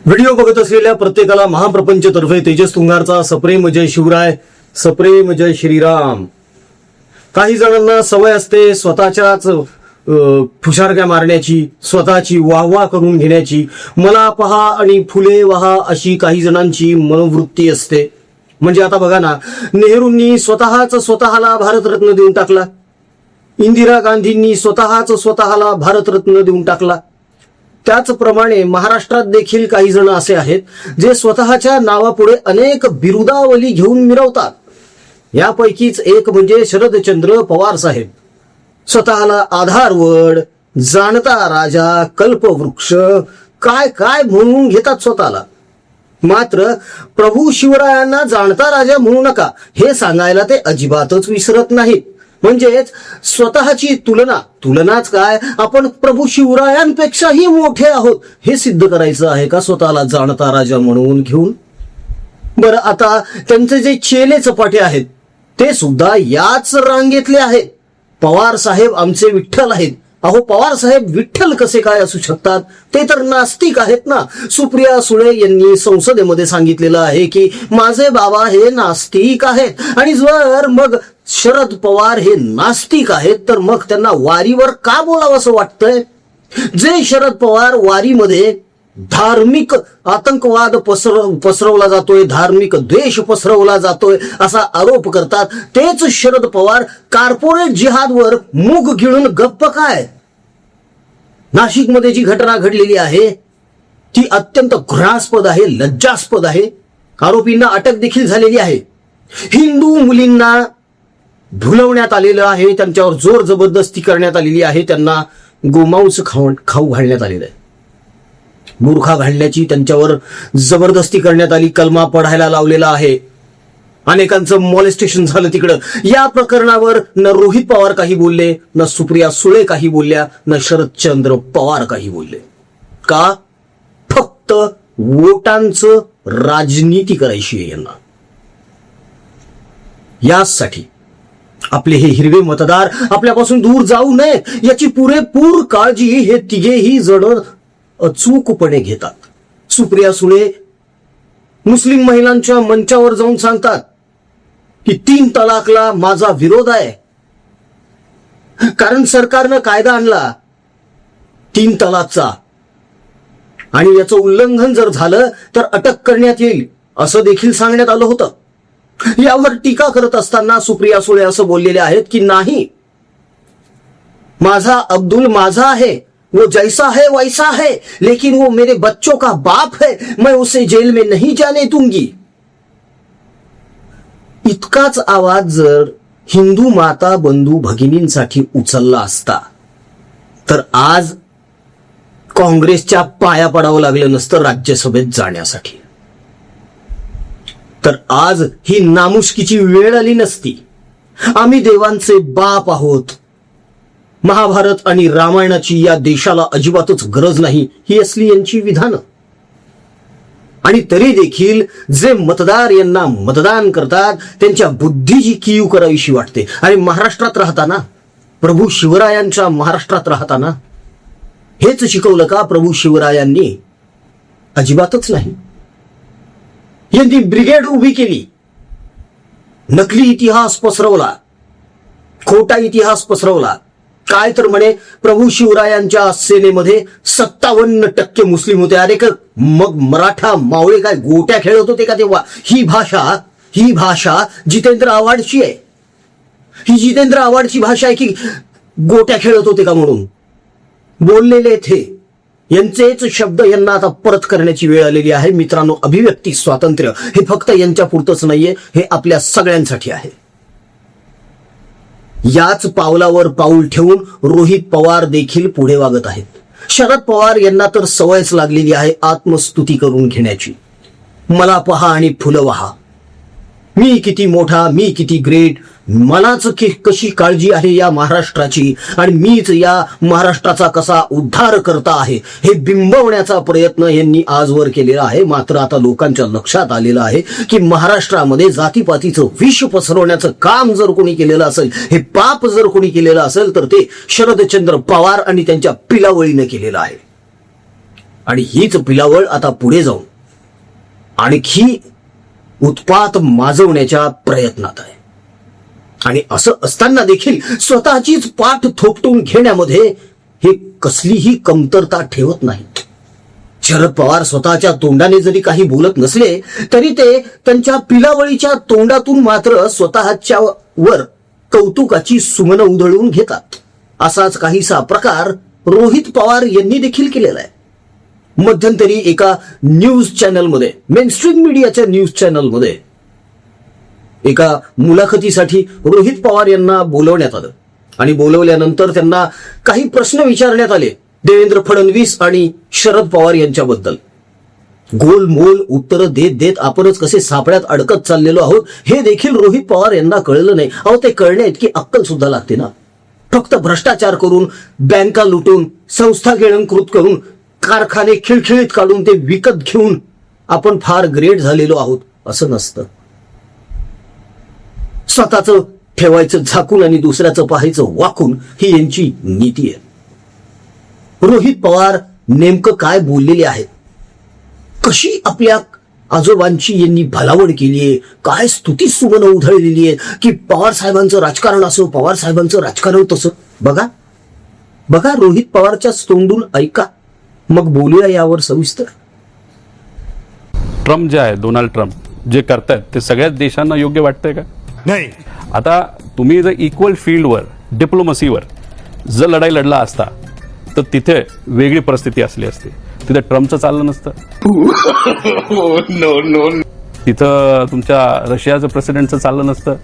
Video बघत असलेल्या प्रत्येकाला महाप्रपंचतर्फे तेजस तुंगारचा सप्रेम जय शिवराय, सप्रेम जय श्रीराम. काही जणांना सवय असते स्वतःच्याच फुशारक्या मारण्याची, स्वतःची वाहवा करून घेण्याची. मला पहा आणि फुले वहा अशी काही जणांची मनोवृत्ती असते. म्हणजे आता बघा ना, नेहरूंनी स्वतःला भारतरत्न देऊन टाकला, इंदिरा गांधींनी स्वतःला भारतरत्न देऊन टाकला. त्याचप्रमाणे महाराष्ट्रात देखील काही जण असे आहेत जे स्वतःच्या नावापुढे अनेक बिरुदावली घेऊन मिरवतात. यापैकीच एक म्हणजे शरदचंद्र पवार साहेब. स्वतःला आधारवड, जाणता राजा, कल्पवृक्ष काय काय म्हणून घेतात स्वतःला. मात्र प्रभू शिवरायांना जाणता राजा म्हणू नका हे सांगायला ते अजिबातच विसरत नाहीत. म्हणजेच स्वतःची तुलनाच काय, आपण प्रभू शिवरायांपेक्षाही मोठे आहोत हे सिद्ध करायचं आहे का स्वतःला जाणता राजा म्हणून घेऊन? बरं, आता त्यांचे जे चेले चपाटे आहेत ते सुद्धा याच रांगेतले आहेत. पवार साहेब आमचे विठ्ठल आहेत. अहो, पवार साहेब विठ्ठल कसे काय असू शकतात? ते तर नास्तिक आहेत ना. सुप्रिया सुळे यांनी संसदेमध्ये सांगितलेलं आहे की माझे बाबा हे नास्तिक आहेत. आणि जर मग शरद पवार हे नास्तिक आहेत तर मग त्यांना वारीवर का बोलावं असं वाटतंय? जे शरद पवार वारीमध्ये धार्मिक आतंकवाद पसरवला जातोय, धार्मिक द्वेष पसरवला जातोय असा आरोप करतात, तेच शरद पवार कॉर्पोरेट जिहादवर मूग गिळून गप्प काय? नाशिकमध्ये जी घटना घडलेली आहे ती अत्यंत घृणास्पद आहे, लज्जास्पद आहे. आरोपींना अटक देखील झालेली आहे. हिंदू मुलींना भुलवण्यात आलेलं आहे, त्यांच्यावर जोर जबरदस्ती करण्यात आलेली आहे, त्यांना गोमांस खाऊ घालण्यात आलेलं आहे, बुरखा घालण्याची त्यांच्यावर जबरदस्ती करण्यात आली, कलमा पढायला लावलेला आहे, अनेकांचं मॉलेस्टेशन झालं तिकडं. या प्रकरणावर न रोहित पवार काही बोलले, न सुप्रिया सुळे काही बोलल्या, न शरदचंद्र पवार काही बोलले. का? फक्त वोटांचं राजनीती करायची आहे यांना. यासाठी आपले हे हिरवे मतदार आपल्यापासून दूर जाऊ नये याची पुरेपूर काळजी हे तिघेही जण अचूकपणे घेतात. सुप्रिया सुळे मुस्लिम महिलांच्या मंचावर जाऊन सांगतात की 3 तलाकला माझा विरोध आहे, कारण सरकारनं कायदा आणला 3 तलाकचा आणि याचं उल्लंघन जर झालं तर अटक करण्यात येईल असं देखील सांगण्यात आलं होतं. यावर टीका करत असताना सुप्रिया सुळे असं बोललेले आहेत की नाही, माझा अब्दुल माझा है, वो जैसा है वैसा है, लेकिन वो मेरे बच्चों का बाप है, मैं उसे जेल में नहीं जाने दूंगी. इतकाच आवाज जर हिंदू माता बंधू भगिनींसाठी उचलला असता तर आज काँग्रेसच्या पाया पडावं लागलं नसतं राज्यसभेत जाण्यासाठी. तर आज ही नामुष्कीची वेळ आली नसती. आम्ही देवांचे बाप आहोत, महाभारत आणि रामायणाची या देशाला अजिबातच गरज नाही, ही असली यांची विधानं. आणि तरी देखील जे मतदार यांना मतदान करतात त्यांच्या बुद्धीची कीव करावीशी वाटते. आणि महाराष्ट्रात राहताना, प्रभू शिवरायांच्या महाराष्ट्रात राहताना हेच शिकवलं का प्रभू शिवरायांनी? अजिबातच नाही. यांनी ब्रिगेड उभी केली, नकली इतिहास पसरवला, खोटा इतिहास पसरवला. काय तर म्हणे प्रभू शिवरायांच्या सेनेमध्ये 57% मुस्लिम होते. अरे मग मराठा मावळे काय गोट्या खेळत होते का तेव्हा? ही भाषा जितेंद्र आव्हाडची आहे. ही जितेंद्र आव्हाडची भाषा आहे की गोट्या खेळत होते का म्हणून बोललेले थे. यांचेच शब्द यांना आता परत करण्याची वेळ आलेली आहे. मित्रांनो, अभिव्यक्ती स्वातंत्र्य हे फक्त यांच्या पुरतंच नाहीये, हे आपल्या सगळ्यांसाठी आहे. याच पावलावर पाऊल ठेवून रोहित पवार देखील पुढे वागत आहेत. शरद पवार यांना तर सवयच लागलेली आहे आत्मस्तुती करून घेण्याची. मला पहा आणि फुलं वहा, मी किती मोठा, मी किती ग्रेट, मलाच कशी काळजी आहे या महाराष्ट्राची आणि मीच या महाराष्ट्राचा कसा उद्धार करता आहे हे बिंबवण्याचा प्रयत्न यांनी आजवर केलेला आहे. मात्र आता लोकांच्या लक्षात आलेलं आहे की महाराष्ट्रामध्ये जातीपातीचं विष पसरवण्याचं काम जर कोणी केलेलं असेल, हे पाप जर कोणी केलेलं असेल तर ते शरदचंद्र पवार आणि त्यांच्या पिलावळीने केलेलं आहे. आणि हीच पिलावळ आता पुढे जाऊन आणखी उत्पात माजवण्याच्या प्रयत्नात आहे. आणि असं असताना देखील स्वतःचीच पाठ थोपटून घेण्यामध्ये हे कसलीही कमतरता ठेवत नाहीत. शरद पवार स्वतःच्या तोंडाने जरी काही बोलत नसले तरी ते त्यांच्या पिलावळीच्या तोंडातून मात्र स्वतःच्या वर कौतुकाची सुमनं उधळून घेतात. असाच काहीसा प्रकार रोहित पवार यांनी देखील केलेला आहे. मध्यंतरी एका न्यूज चॅनलमध्ये, मेनस्ट्रीम मीडियाच्या न्यूज चॅनलमध्ये एका मुलाखतीसाठी रोहित पवार यांना बोलवण्यात आलं आणि बोलवल्यानंतर त्यांना काही प्रश्न विचारण्यात आले देवेंद्र फडणवीस आणि शरद पवार यांच्याबद्दल. गोलमोल उत्तर देत देत आपणच कसे सापड्यात अडकत चाललेलो आहोत हे देखील रोहित पवार यांना कळलं नाही. अहो, ते कळण्या इतकी अक्कल सुद्धा लागते ना. फक्त भ्रष्टाचार करून, बँका लुटून, संस्था गिळंकृत करून, कारखाने खिळखिळीत काढून ते विकत घेऊन आपण फार ग्रेट झालेलो आहोत असं नसतं. स्वतःचं ठेवायचं झाकून आणि दुसऱ्याचं पाहायचं वाकून ही यांची नीती आहे. रोहित पवार नेमकं काय बोललेले आहेत, कशी आपल्या आजोबांची यांनी भलावड केली आहे, काय स्तुती सुमनं उधळलेली आहे की पवार साहेबांचं राजकारण असं, पवार साहेबांचं राजकारण तसं. बघा बघा रोहित पवारच्या तोंडून ऐका, मग बोलूया यावर सविस्तर. ट्रम्प जे आहे, डोनाल्ड ट्रम्प जे करतायत ते सगळ्याच देशांना योग्य वाटतंय का? नाही. आता तुम्ही जर इक्वल फील्डवर, डिप्लोमसीवर जर लढाई लढला असता तर तिथे वेगळी परिस्थिती असली असती. तिथे ट्रम्पचं चाललं नसतं. तिथं तुमच्या रशियाचं प्रेसिडेंटचं चाललं नसतं.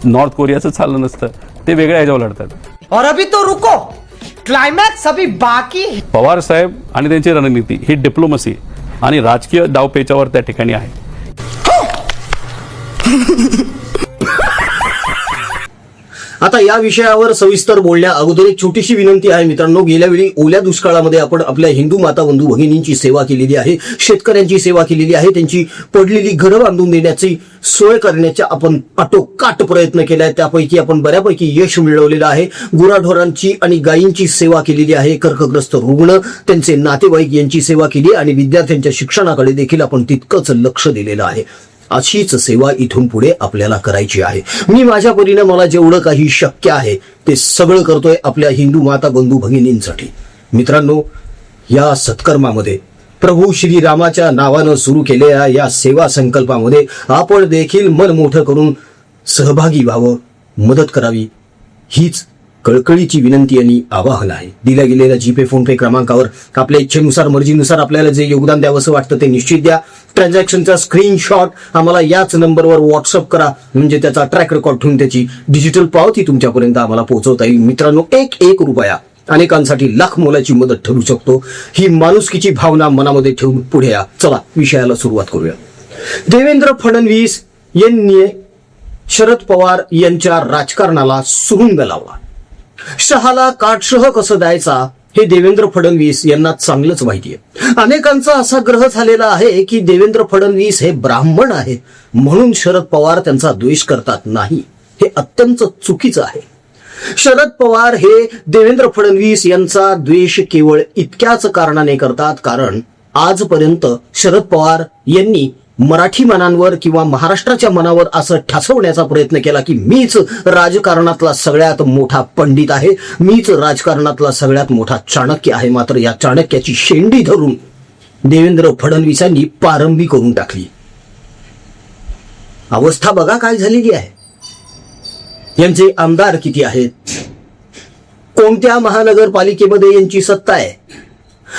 नॉर्थ कोरियाचं चाललं नसतं. ते वेगळ्या ह्याच्यावर लढतात. और अभी तो रुको, क्लायमॅक्स अभी बाकी है. पवार साहेब आणि त्यांची रणनीती ही डिप्लोमसी आणि राजकीय डावपेचावर त्या ठिकाणी आहे. आता या विषयावर सविस्तर बोलण्या अगोदर एक छोटीशी विनंती आहे मित्रांनो. गेल्या वेळी ओल्या दुष्काळामध्ये आपण आपल्या हिंदू माता बंधू भगिनींची सेवा केलेली आहे, शेतकऱ्यांची सेवा केलेली आहे, त्यांची पडलेली घरं बांधून देण्याची सोय करण्याचा आपण आटोकाट प्रयत्न केलाय. त्यापैकी आपण बऱ्यापैकी यश मिळवलेलं आहे. गुराढोरांची आणि गायींची सेवा केलेली आहे, कर्कग्रस्त रुग्ण, त्यांचे नातेवाईक यांची सेवा केली आणि विद्यार्थ्यांच्या शिक्षणाकडे देखील आपण तितकंच लक्ष दिलेलं आहे. अशीच सेवा इथून पुढे आपल्याला करायची आहे. मी माझ्या परीने मला जेवढं काही शक्य आहे ते सगळं करतोय आपल्या हिंदू माता बंधू भगिनींसाठी. मित्रांनो, या सत्कर्मामध्ये प्रभू श्रीरामाच्या नावानं सुरू केलेल्या या सेवा संकल्पामध्ये आपण देखील मन मोठं करून सहभागी व्हावं, मदत करावी, हीच कळकळीची विनंती आणि आवाहन आहे. दिल्या गेलेल्या जीपे, फोनपे क्रमांकावर आपल्या इच्छेनुसार, मर्जीनुसार आपल्याला जे योगदान द्यावंसं वाटतं ते निश्चित द्या. ट्रान्झॅक्शनचा स्क्रीनशॉट आम्हाला याच नंबरवर व्हॉट्सअप करा, म्हणजे त्याचा ट्रॅक रेकॉर्ड ठेवून त्याची डिजिटल पावती तुमच्यापर्यंत आम्हाला पोहोचवता येईल. मित्रांनो, एक रुपया अनेकांसाठी लाख मोलाची मदत ठरू शकतो. ही माणुसकीची भावना मनामध्ये ठेवून पुढे या. चला विषयाला सुरुवात करूया. देवेंद्र फडणवीस यांनी शरद पवार यांच्या राजकारणाला सुरुंग लावला. शहाला काटशह कसं द्यायचा हे देवेंद्र फडणवीस यांना चांगलंच माहिती आहे. अनेकांचा असा ग्रह झालेला आहे की देवेंद्र फडणवीस हे ब्राह्मण आहेत म्हणून शरद पवार त्यांचा द्वेष करतात. नाही, हे अत्यंत चुकीचं आहे. शरद पवार हे देवेंद्र फडणवीस यांचा द्वेष केवळ इतक्याच कारणाने करतात कारण आजपर्यंत शरद पवार यांनी मराठी मनांवर किंवा महाराष्ट्राच्या मनावर असं ठसवण्याचा प्रयत्न केला की मीच राजकारणातला सगळ्यात मोठा पंडित आहे, मीच राजकारणातला सगळ्यात मोठा चाणक्य आहे. मात्र या चाणक्याची शेंडी धरून देवेंद्र फडणवीसांनी पारंबी करून टाकली. अवस्था बघा काय झालेली आहे. यांचे आमदार किती आहेत, कोणत्या महानगरपालिकेमध्ये यांची सत्ता आहे.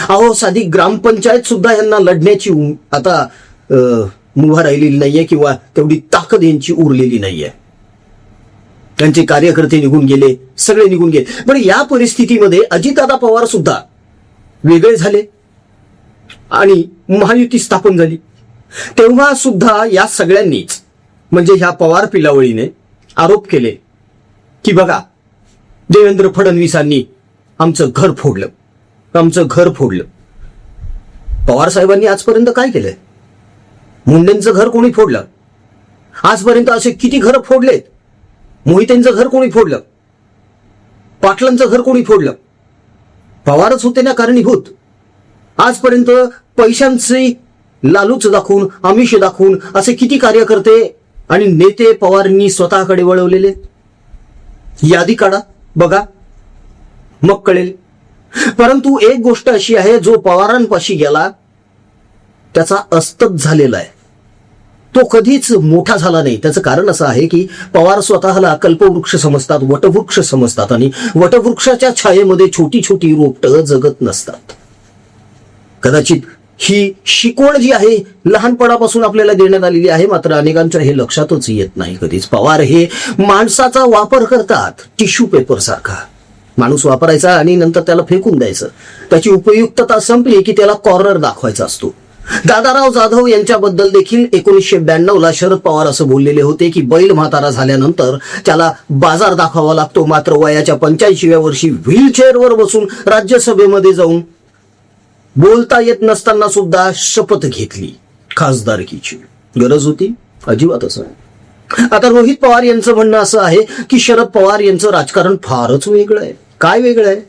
अहो, साधी ग्रामपंचायत सुद्धा यांना लढण्याची आता मुभा राहिलेली नाहीये किंवा तेवढी ताकद यांची उरलेली नाहीये. त्यांचे कार्यकर्ते निघून गेले, सगळे निघून गेले. पण या परिस्थितीमध्ये अजितदादा पवार सुद्धा वेगळे झाले आणि महायुती स्थापन झाली. तेव्हा सुद्धा या सगळ्यांनीच म्हणजे ह्या पवार पिलावळीने आरोप केले की बघा, देवेंद्र फडणवीसांनी आमचं घर फोडलं, आमचं घर फोडलं. पवार साहेबांनी आजपर्यंत काय केलंय? मुंडेंचं घर कोणी फोडलं? आजपर्यंत असे किती घर फोडलेत? मोहितेंचं घर कोणी फोडलं? पाटलांचं घर कोणी फोडलं? पवारच होते ना कारणीभूत. आजपर्यंत पैशांचे लालूच दाखवून, आमिष दाखवून असे किती कार्यकर्ते आणि नेते पवारांनी स्वतःकडे वळवलेले. यादी काढा, बघा, मग कळेल. परंतु एक गोष्ट अशी आहे, जो पवारांपाशी गेला त्याचा अस्तच झालेला आहे. तो कधीच मोठा झाला नाही. त्याचं कारण असं आहे की पवार स्वतःला कल्पवृक्ष समजतात, वटवृक्ष समजतात आणि वटवृक्षाच्या छायेमध्ये छोटी छोटी रोपटं जगत नसतात. कदाचित ही शिकवण जी आहे लहानपणापासून आपल्याला देण्यात आलेली आहे, मात्र अनेकांच्या हे लक्षातच येत नाही कधीच. पवार हे माणसाचा वापर करतात, टिश्यू पेपर सारखा. माणूस वापरायचा आणि नंतर त्याला फेकून द्यायचं. त्याची उपयुक्तता संपली की त्याला कॉर्नर दाखवायचा असतो. दादाराव जाधव यांच्याबद्दल देखील 1992ला शरद पवार असं बोललेले होते की बैल म्हातारा झाल्यानंतर त्याला बाजार दाखवावा लागतो. मात्र वयाच्या 85व्या वर्षी व्हीलचेअरवर बसून राज्यसभेमध्ये जाऊन बोलता येत नसताना सुद्धा शपथ घेतली खासदारकीची. गरज होती? अजिबात असं आहे. आता रोहित पवार यांचं म्हणणं असं आहे की शरद पवार यांचं राजकारण फारच वेगळं आहे. काय वेगळं आहे?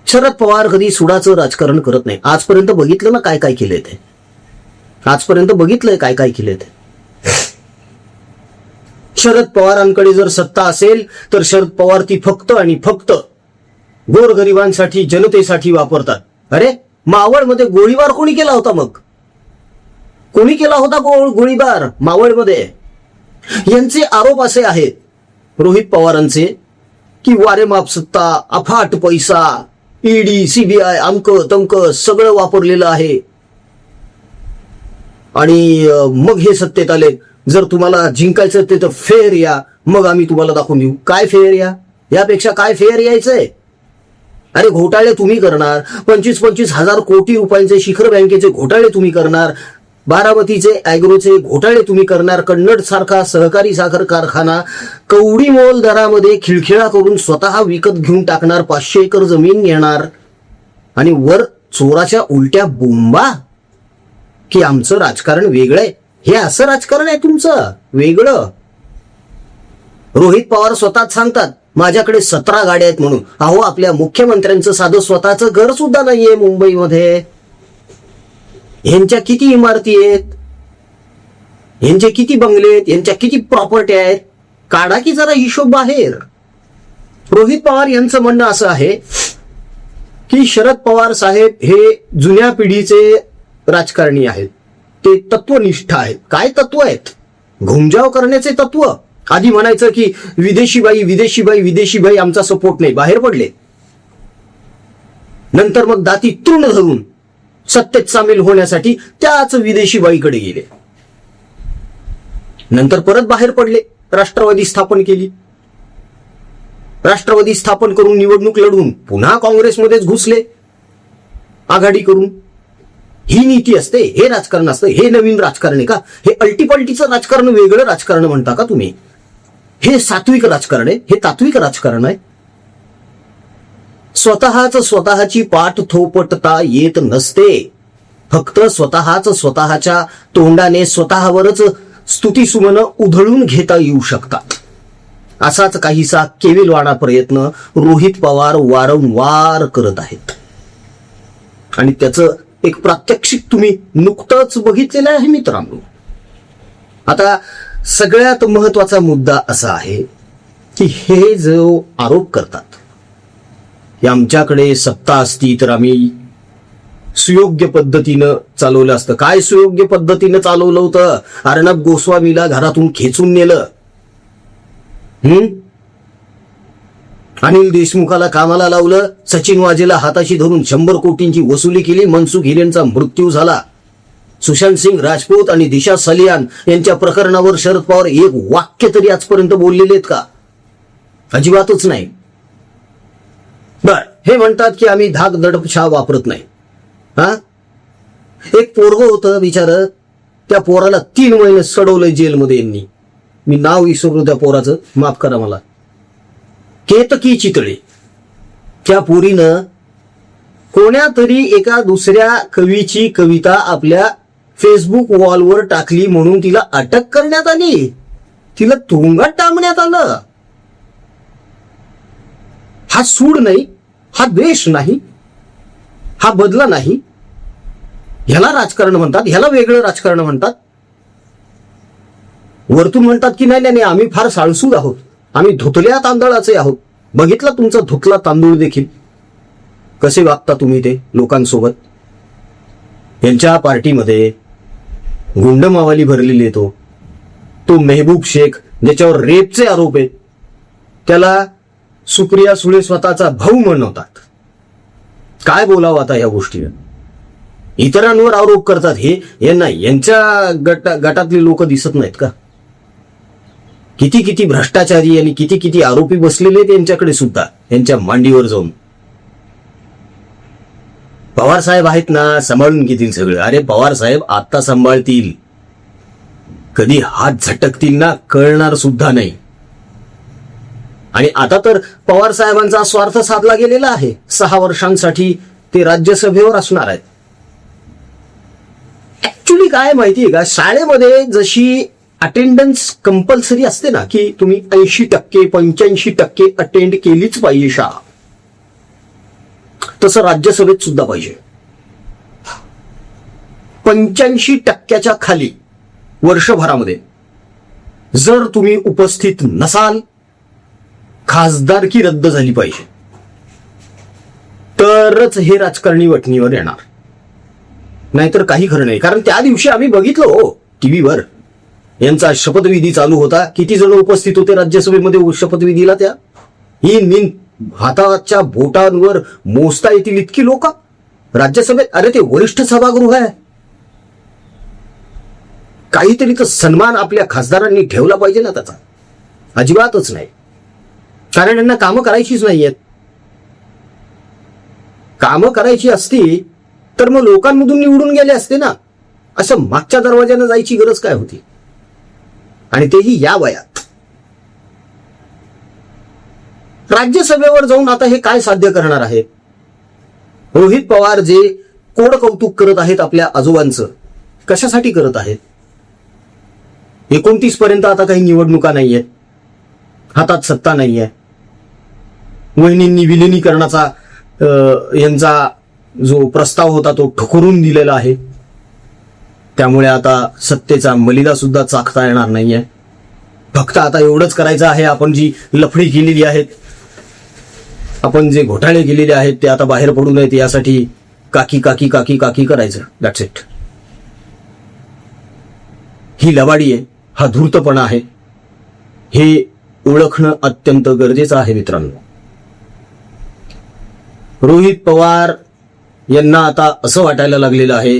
शरद पवार कधी सुडाचं राजकारण करत नाही. आजपर्यंत बघितलं ना काय काय केलंय ते. आजपर्यंत बघितलंय काय काय केलंय ते. शरद पवारांकडे जर सत्ता असेल तर शरद पवार ती फक्त आणि फक्त गोरगरिबांसाठी, जनतेसाठी वापरतात. अरे, मावळमध्ये गोळीबार कोणी केला होता? मग कोणी केला होता गोळीबार मावळमध्ये? यांचे आरोप असे आहेत रोहित पवारांचे की वारेमाप सत्ता, अफाट पैसा, ईडी, सीबीआय, अमक तमक सगळं वापरलेलं आहे आणि मग हे सत्तेत आले. जर तुम्हाला जिंकायचं ते तर फेर या, मग आम्ही तुम्हाला दाखवून देऊ. काय फेर या? यापेक्षा काय फेर यायचंय? अरे, घोटाळे तुम्ही करणार, 25-25 हजार कोटी रुपयांचे शिखर बँकेचे घोटाळे तुम्ही करणार, बारामतीचे ॲग्रोचे घोटाळे तुम्ही करणार, कन्नड सारखा सहकारी साखर कारखाना कवडी मोल दरामध्ये खिळखिळा करून स्वतः विकत घेऊन टाकणार, 500 एकर जमीन घेणार आणि वर चोराच्या उलट्या बोंबा की आमचं राजकारण वेगळं आहे. हे असं राजकारण आहे तुमचं वेगळं. रोहित पवार स्वतःच सांगतात माझ्याकडे 17 गाड्या आहेत म्हणून. अहो, आपल्या मुख्यमंत्र्यांचं साधं स्वतःचं घर सुद्धा नाहीये मुंबईमध्ये. यांच्या किती इमारती आहेत, यांचे किती बंगले आहेत, यांच्या किती प्रॉपर्टी आहेत, काढा की जरा हिशोब बाहेर. रोहित पवार यांचं म्हणणं असं आहे की शरद पवार साहेब हे जुन्या पिढीचे राजकारणी आहेत. ते तत्वनिष्ठ आहेत. काय तत्व आहेत? घुमजाव करण्याचे तत्व. आधी म्हणायचं की विदेशी बाई, विदेशी बाई, विदेशी बाई, आमचा सपोर्ट नाही, बाहेर पडले. नंतर मग दाती तृण धरून सत्तेत सामील होण्यासाठी त्याच विदेशी बाईकडे गेले. नंतर परत बाहेर पडले, राष्ट्रवादी स्थापन केली. राष्ट्रवादी स्थापन करून निवडणूक लढवून पुन्हा काँग्रेसमध्येच घुसले आघाडी करून. ही नीती असते, हे राजकारण असतं. हे नवीन राजकारण आहे का? हे अल्टीपल्टीचं राजकारण वेगळं राजकारण म्हणता का तुम्ही? हे सात्विक राजकारण आहे? हे तात्विक राजकारण आहे? स्वतःची पाठ थोपटता येत नसते. फक्त स्वतःच्या तोंडाने स्वतःवरच स्तुतीसुमनं उधळून घेता येऊ शकतात. असाच काहीसा केविलवाणा प्रयत्न रोहित पवार वारंवार करत आहेत आणि त्याचं एक प्रात्यक्षिक तुम्ही नुकतंच बघितलेलं आहे मित्रांनो. आता सगळ्यात महत्वाचा मुद्दा असा आहे की हे जो आरोप करतात की आमच्याकडे सत्ता असती तर आम्ही सुयोग्य पद्धतीनं चालवलं असतं. काय सुयोग्य पद्धतीनं चालवलं होतं? अर्णब गोस्वामीला घरातून खेचून नेलं, अनिल देशमुखाला कामाला लावलं, सचिन वाझेला हाताशी धरून 100 कोटींची वसुली केली, मनसुख हिरेनचा मृत्यू झाला. सुशांत सिंग राजपूत आणि दिशा सलियान यांच्या प्रकरणावर शरद पवार एक वाक्य तरी आजपर्यंत बोललेले आहेत का? अजिबातच नाही. बर, हे म्हणतात की आम्ही धाक दडपछा वापरत नाही. हा, एक पोरग होतं बिचार, त्या पोराला 3 महिने सडवलंय जेलमध्ये यांनी. मी नाव विसरलो त्या पोराचं, माफ करा मला. केतकी चितळे. त्या पोरीनं कोण्या तरी एका दुसऱ्या कवीची कविता आपल्या फेसबुक वॉलवर टाकली म्हणून तिला अटक करण्यात आली, तिला तुरुंगात टांगण्यात आलं. हा सूड नाही, हा द्वेष नाही, हा बदला नाही. ह्याला राजकारण म्हणतात, ह्याला वेगळं राजकारण म्हणतात. वरतून म्हणतात की नाही नाही नाही, आम्ही फार साळसूद आहोत, आम्ही धुतल्या तांदळाचे आहोत. बघितला तुमचा धुतला तांदूळ देखील कसे वागता तुम्ही ते लोकांसोबत. यांच्या पार्टीमध्ये गुंडमावाली भरलेली आहे. तो मेहबूब शेख ज्याच्यावर रेपचे आरोप आहेत, त्याला सुप्रिया सुळे स्वतःचा भाऊ म्हणवतात. काय बोलावं आता या गोष्टीवर. इतरांवर आरोप करतात हे, यांना यांच्या गटातले लोक दिसत नाहीत का? किती किती भ्रष्टाचारी आणि किती किती आरोपी बसलेले आहेत यांच्याकडे सुद्धा, यांच्या मांडीवर जाऊन. पवार साहेब आहेत ना, सांभाळून घेतील सगळं. अरे पवार साहेब आता सांभाळतील, कधी हात झटकतील ना कळणार सुद्धा नाही. आणि आता तर पवार साहेबांचा स्वार्थ साधला गेलेला आहे. 6 वर्षांसाठी ते राज्यसभेवर असणार आहेत. ऍक्च्युली काय माहितीये का, शाळेमध्ये जशी अटेंडन्स कंपल्सरी असते ना, की तुम्ही 80% 85% अटेंड केलीच पाहिजे शाळा, तसं राज्यसभेत सुद्धा पाहिजे. 85% खाली वर्षभरामध्ये जर तुम्ही उपस्थित नसाल, खासदारकी रद्द झाली पाहिजे, तरच हे राजकारणी वठणीवर येणार. नाहीतर काही खरं नाही. कारण त्या दिवशी आम्ही बघितलं हो टीव्हीवर, यांचा शपथविधी चालू होता. किती जण उपस्थित होते राज्यसभेमध्ये शपथविधीला? त्या ही हाताच्या बोटांवर मोजता येतील इतकी लोक राज्यसभेत. अरे ते वरिष्ठ सभागृह आहे, काहीतरी तर सन्मान आपल्या खासदारांनी ठेवला पाहिजे ना त्याचा. अजिबातच नाही. कारण यांना कामं करायचीच नाहीयेत. कामं करायची असती तर मग लोकांमधून निवडून गेले असते ना. असं मागच्या दरवाज्यानं जायची गरज काय होती, आणि तेही या वयात. राज्यसभेवर जाऊन आता हे काय साध्य करणार आहेत? रोहित पवार जे कोड कौतुक करत आहेत आपल्या आजोबांचं, कशासाठी करत आहेत? 29 पर्यंत आता काही निवडणुका नाहीयेत, हातात सत्ता नाहीये. वहिनींनी विलिनीकरणाचा यांचा जो प्रस्ताव होता तो ठुकरून दिलेला आहे. त्यामुळे आता सत्तेचा मलिदा सुद्धा चाखता येणार नाहीये. फक्त आता एवढंच करायचं आहे, आपण जी लफडी केलेली आहेत, आपण जे घोटाळे केलेले आहेत ते आता बाहेर पडू नयेत यासाठी काकी काकी काकी काकी करायचं. That's it. ही लवाडी आहे, हा धूर्तपणा आहे. हे ओळखणं अत्यंत गरजेचं आहे मित्रांनो. रोहित पवार यांना आता असं वाटायला लागलेलं आहे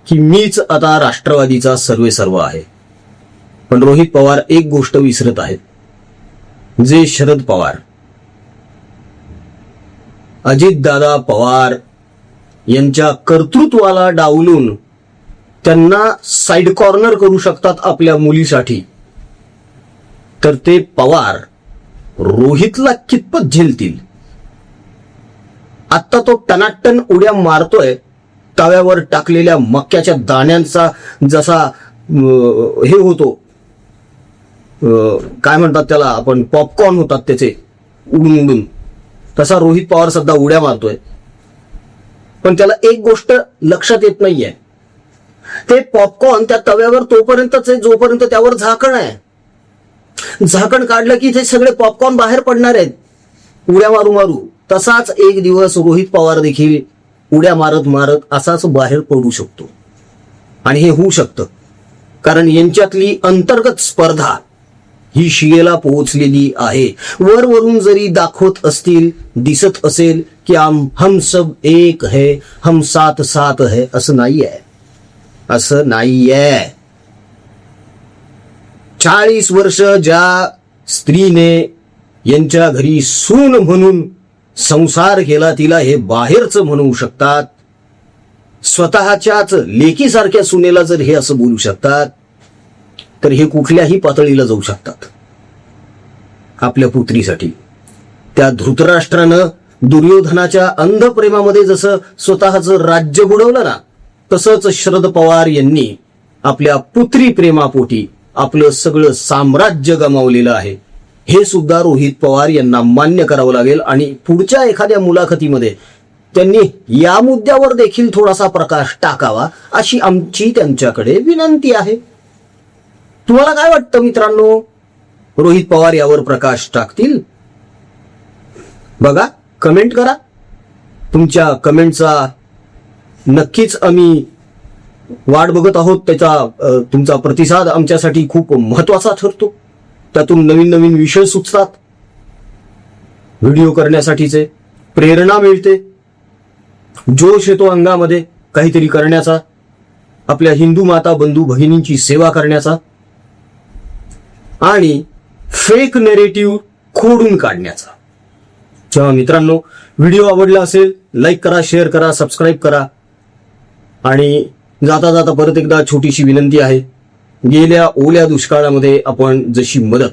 की मीच आता राष्ट्रवादीचा सर्वेसर्व आहे. पण रोहित पवार एक गोष्ट विसरत आहेत. जे शरद पवार, अजितदादा पवार यांच्या कर्तृत्वाला डावलून त्यांना साइड कॉर्नर करू शकतात आपल्या मुलीसाठी, तर ते पवार रोहितला कितपत झेलतील? आता तो टनाटन उड्या मारतोय तव्यावर टाकलेल्या मक्याच्या दाण्यांचा, जसा हे होतो, काय म्हणतात त्याला आपण, पॉपकॉर्न होतात त्याचे उडून उडून, तसा रोहित पवार सध्या उड्या मारतोय. पण त्याला एक गोष्ट लक्षात येत नाहीये, ते पॉपकॉर्न त्या तव्यावर तोपर्यंतच आहे जोपर्यंत त्यावर झाकण आहे. झाकण काढलं की ते सगळे पॉपकॉर्न बाहेर पडणार आहेत उड्या मारू मारू. तसाच एक दिवस रोहित पवार देखील उड्या मारत मारत असाच बाहेर पडू शकतो. आणि हे होऊ शकतं कारण यांच्यातली अंतर्गत स्पर्धा ही शिगेला पोहोचलेली आहे. वरून जरी दाखवत असतील, दिसत असेल की हम सब एक है, हम साथ साथ है, असं नाहीये. असं नाहीये. 40 वर्ष ज्या स्त्रीने यांच्या घरी सून म्हणून संसार केला, तिला हे बाहेरचं म्हणू शकतात. स्वतःच्याच लेकीसारख्या सुनेला जर हे असं बोलू शकतात, तर हे कुठल्याही पातळीला जाऊ शकतात आपल्या पुत्रीसाठी. त्या धृतराष्ट्रानं दुर्योधनाच्या अंध प्रेमामध्ये जसं स्वतःचं राज्य बुडवलं ना, तसंच शरद पवार यांनी आपल्या पुत्री प्रेमापोटी आपलं सगळं साम्राज्य गमावलेलं आहे. हे सुद्धा रोहित पवार यांना मान्य करावं लागेल आणि पुढच्या एखाद्या मुलाखतीमध्ये त्यांनी या मुद्द्यावर देखील थोडासा प्रकाश टाकावा अशी आमची त्यांच्याकडे विनंती आहे. तुम्हाला काय वाटतं मित्रांनो, रोहित पवार यावर प्रकाश टाकतील? बघा, कमेंट करा. तुमच्या कमेंटचा नक्कीच आम्ही वाट बघत आहोत. त्याचा तुमचा प्रतिसाद आमच्यासाठी खूप महत्वाचा ठरतो. त्यातून नवीन नवीन विषय सुचतात, व्हिडिओ करण्यासाठीचे प्रेरणा मिळते, जोश येतो अंगामध्ये काहीतरी करण्याचा, आपल्या हिंदू माता बंधू भगिनींची सेवा करण्याचा आणि फेक नेरेटिव्ह खोडून काढण्याचा. जेव्हा मित्रांनो व्हिडिओ आवडला असेल, लाईक करा, शेअर करा, सबस्क्राईब करा. आणि जाता जाता परत एकदा छोटीशी विनंती आहे, गेल्या ओल्या दुष्काळामध्ये आपण जशी मदत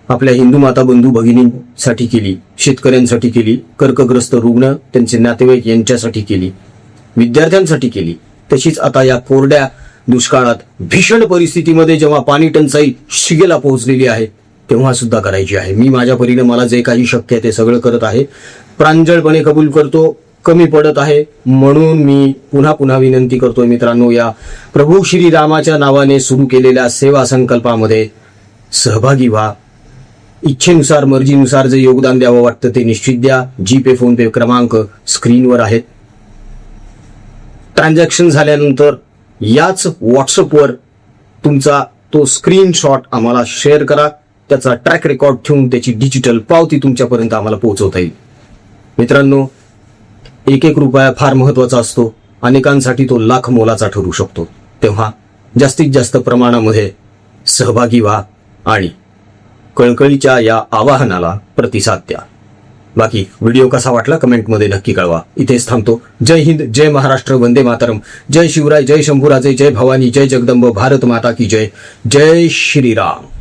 आपल्या हिंदू माता बंधू भगिनींसाठी केली, शेतकऱ्यांसाठी केली, कर्कग्रस्त रुग्ण त्यांचे नातेवाईक यांच्यासाठी केली, विद्यार्थ्यांसाठी केली, तशीच आता या कोरड्या दुष्काळात भीषण परिस्थितीमध्ये जेव्हा पाणी टंचाई शिगेला पोहोचलेली आहे तेव्हा सुद्धा करायची आहे. मी माझ्या परीने मला जे काही शक्य आहे ते सगळं करत आहे. प्रांजळपणे कबूल करतो, कमी पडत आहे म्हणून मी पुन्हा पुन्हा विनंती करतोय मित्रांनो, या प्रभू श्रीरामाच्या नावाने सुरू केलेल्या सेवा संकल्पामध्ये सहभागी व्हा. इच्छेनुसार, मर्जीनुसार जे योगदान द्यावं वाटतं ते निश्चित द्या. जीपे, फोनपे क्रमांक स्क्रीनवर आहेत. ट्रान्झॅक्शन झाल्यानंतर याच व्हॉट्सअपवर तुमचा तो स्क्रीनशॉट आम्हाला शेअर करा. त्याचा ट्रॅक रेकॉर्ड ठेवून त्याची डिजिटल पावती तुमच्यापर्यंत आम्हाला पोहोचवता येईल. मित्रांनो, एक एक रुपया फार महत्वाचा असतो. अनेकांसाठी तो लाख मोलाचा ठरू शकतो. तेव्हा जास्तीत जास्त प्रमाणामध्ये सहभागी व्हा आणि कळकळीच्या या आवाहनाला प्रतिसाद द्या. बाकी व्हिडिओ कसा वाटला कमेंटमध्ये नक्की कळवा. इथेच थांबतो. जय हिंद, जय महाराष्ट्र, वंदे मातरम, जय शिवराय, जय शंभूराजे, जय भवानी, जय जगदंब, भारत माता की जय, जय श्रीराम.